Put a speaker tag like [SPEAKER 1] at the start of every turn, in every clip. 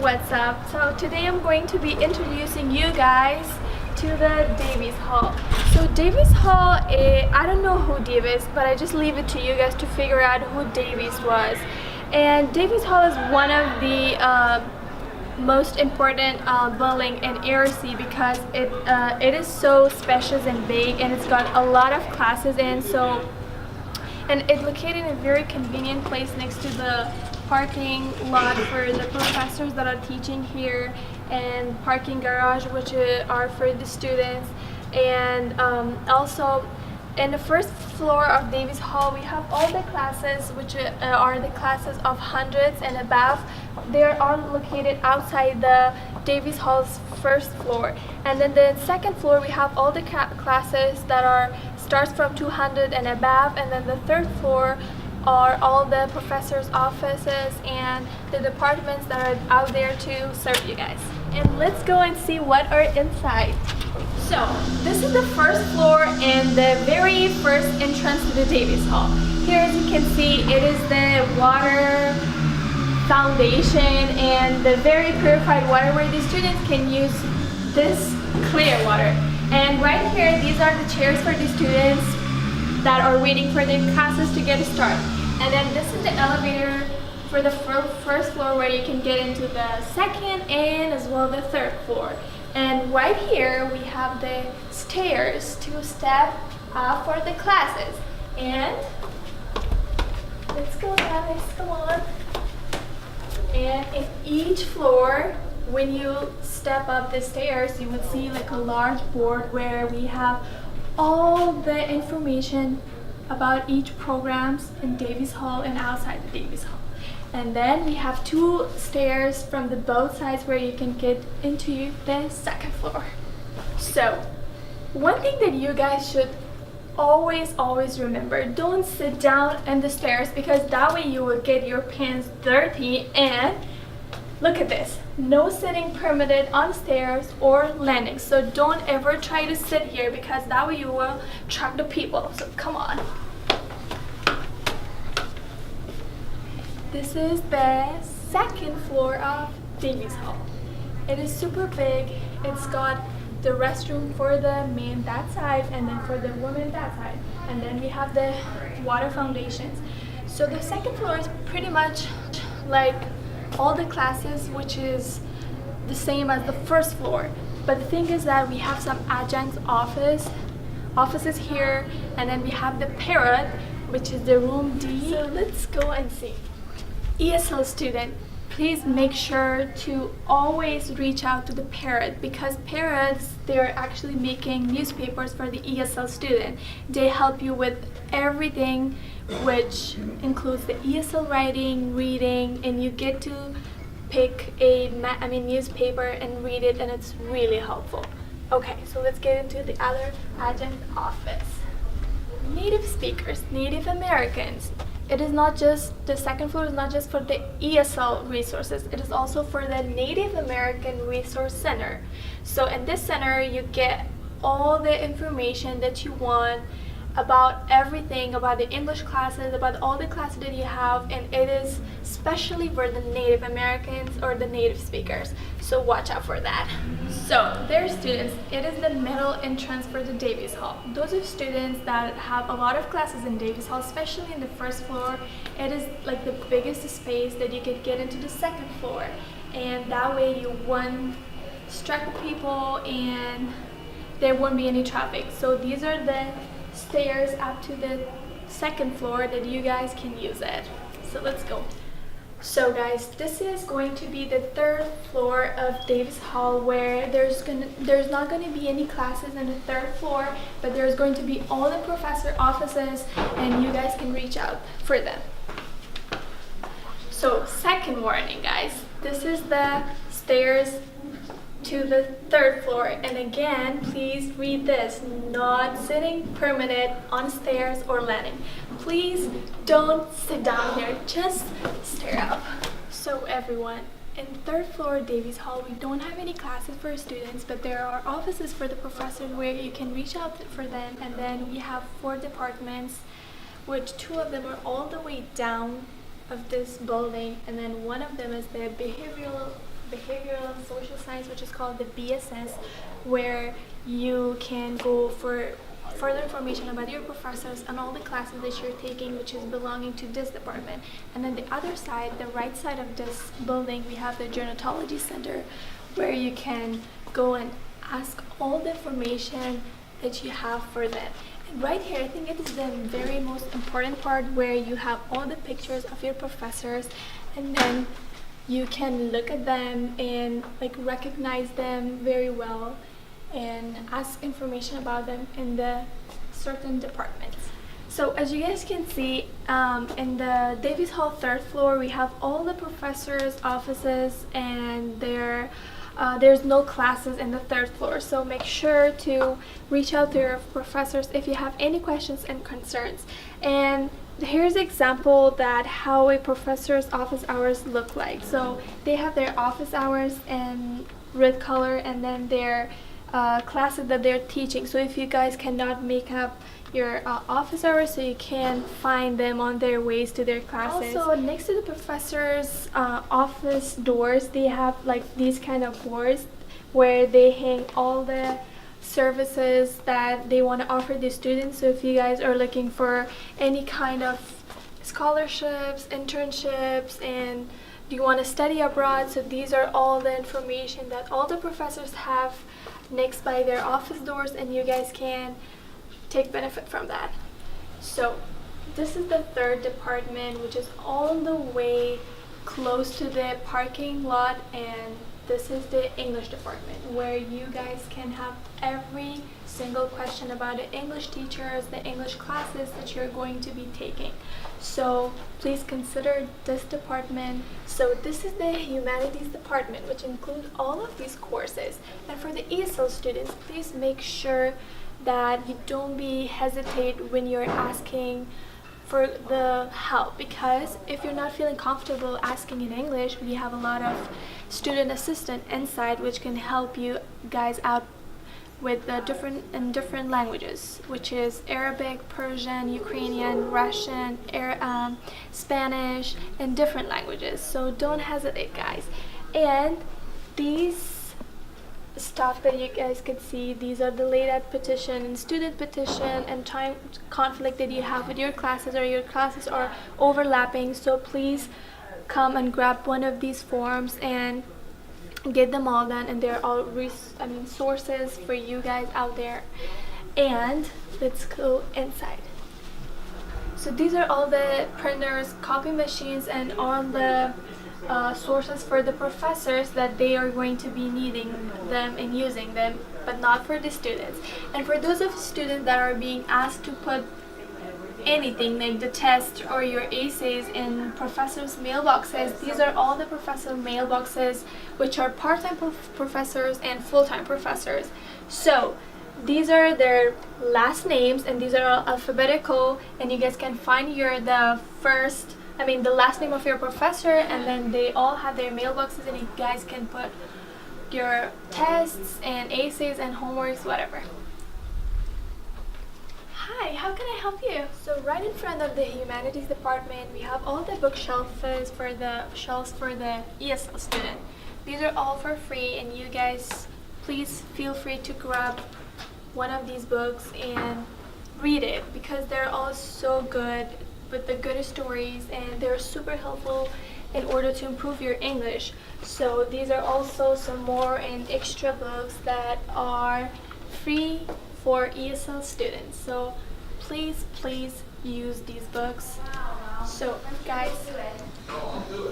[SPEAKER 1] what's up? So today I'm going to be introducing you guys to the Davies Hall. So Davies Hall, I don't know who Davies, but I just leave it to you guys to figure out who Davies was. And Davies Hall is one of the most important building in ARC because it is so spacious and big, and it's got a lot of classes in. And it's located in a very convenient place next to the parking lot for the professors that are teaching here, and parking garage which are for the students. And also in the first floor of Davies Hall we have all the classes which are the classes of hundreds and above. They are located outside the Davies Hall's first floor, and then the second floor we have all the classes that starts from 200 and above, and then the third floor are all the professors' offices and the departments that are out there to serve you guys. And let's go and see what are inside. So this is the first floor and the very first entrance to the Davies Hall. Here, as you can see, it is the water foundation and the very purified water where the students can use this clear water. And right here, these are the chairs for the students that are waiting for their classes to get started. And then this is the elevator for the first floor where you can get into the second and as well the third floor. And right here we have the stairs to step up for the classes. And let's go guys, come on. And in each floor, when you step up the stairs, you would see like a large board where we have all the information about each programs in Davies Hall and outside the Davies Hall. And then we have two stairs from the both sides where you can get into the second floor. So one thing that you guys should always remember, don't sit down on the stairs because that way you will get your pants dirty. And look at this, no sitting permitted on stairs or landings. So don't ever try to sit here because that way you will attract the people. So come on. This is the second floor of Davies Hall. It is super big. It's got the restroom for the men that side and then for the women that side. And then we have the water foundations. So the second floor is pretty much like all the classes, which is the same as the first floor. But the thing is that we have some adjunct offices here, and then we have the parrot, which is the room D. So let's go and see. ESL student, please make sure to always reach out to the parrot because parrots, they're actually making newspapers for the ESL student. They help you with everything, which includes the ESL writing, reading, and you get to pick a newspaper and read it, and it's really helpful. Okay, so let's get into the other adjunct office. Native speakers, Native Americans. It is not just, the second floor is not just for the ESL resources, it is also for the Native American Resource Center. So in this center you get all the information that you want about everything, about the English classes, about all the classes that you have, and it is especially for the Native Americans or the native speakers. So watch out for that. So their students, it is the middle entrance for the Davies Hall. Those are students that have a lot of classes in Davies Hall, especially in the first floor. It is like the biggest space that you could get into the second floor, and that way you won't distract people and there won't be any traffic. So these are the stairs up to the second floor that you guys can use it. So let's go. So guys, this is going to be the third floor of Davies Hall, where there's not going to be any classes in the third floor, but there's going to be all the professor offices and you guys can reach out for them. So second warning guys, this is the stairs to the third floor, and again please read this, not sitting permitted on stairs or landing. Please don't sit down here, just stare up. So everyone, in third floor Davies Hall we don't have any classes for students, but there are offices for the professors where you can reach out for them. And then we have 4 departments, which 2 of them are all the way down of this building, and then one of them is the behavioral and social science, which is called the BSS, where you can go for further information about your professors and all the classes that you're taking, which is belonging to this department. And then the other side, the right side of this building, we have the Gerontology Center, where you can go and ask all the information that you have for them. And right here, I think it is the very most important part, where you have all the pictures of your professors, and then you can look at them and like recognize them very well and ask information about them in the certain departments. So as you guys can see, in the Davies Hall 3rd floor, we have all the professors' offices, and there's no classes in the 3rd floor. So make sure to reach out to your professors if you have any questions and concerns. And here's an example that how a professor's office hours look like. So they have their office hours in red color, and then their classes that they're teaching. So if you guys cannot make up your office hours, so you can find them on their ways to their classes. Also, next to the professors' office doors, they have like these kind of boards where they hang all the services that they want to offer the students. So if you guys are looking for any kind of scholarships, internships, and do you want to study abroad, so these are all the information that all the professors have next by their office doors, and you guys can take benefit from that. So this is the 3rd department, which is all the way close to the parking lot, and this is the English department, where you guys can have every single question about the English teachers, the English classes that you're going to be taking. So please consider this department. So this is the Humanities department, which includes all of these courses. And for the ESL students, please make sure that you don't be hesitate when you're asking for the help, because if you're not feeling comfortable asking in English, we have a lot of student assistant inside which can help you guys out with the different languages, which is Arabic, Persian, Ukrainian, Russian, Spanish, and different languages. So don't hesitate, guys. And these stuff that you guys could see, these are the LATAT petition and student petition and time conflict that you have with your classes, or your classes are overlapping. So please come and grab one of these forms and get them all done, and they're all sources for you guys out there. And let's go inside. So these are all the printers, copy machines, and all the sources for the professors that they are going to be needing them and using them, but not for the students. And for those of students that are being asked to put anything like the test or your essays in professors' mailboxes, these are all the professor mailboxes, which are part-time professors and full-time professors. So these are their last names, and these are all alphabetical, and you guys can find the last name of your professor, and then they all have their mailboxes, and you guys can put your tests and essays and homeworks, whatever. Hi, how can I help you? So right in front of the Humanities department, we have all the bookshelves for the ESL student. These are all for free, and you guys please feel free to grab one of these books and read it, because they're all so good with the good stories, and they're super helpful in order to improve your English. So these are also some more and extra books that are free for ESL students. So please use these books. So guys,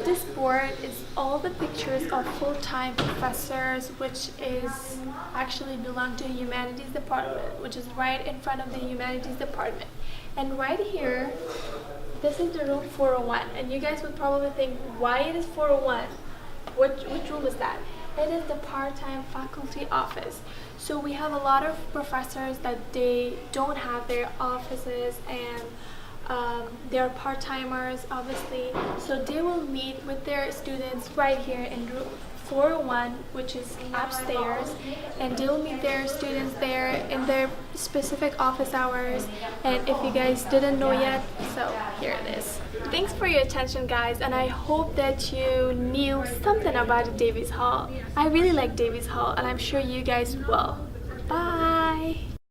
[SPEAKER 1] this board is all the pictures of full-time professors, which is actually belong to Humanities department, which is right in front of the Humanities department. And right here, this is the room 401, and you guys would probably think, why it is 401? Which room is that? It is the part-time faculty office. So we have a lot of professors that they don't have their offices, and they're part-timers, obviously. So they will meet with their students right here in room 401, which is upstairs, and they'll meet their students there in their specific office hours. And if you guys didn't know yet, so here it is. Thanks for your attention, guys, and I hope that you knew something about Davies Hall. I really like Davies Hall, and I'm sure you guys will. Bye!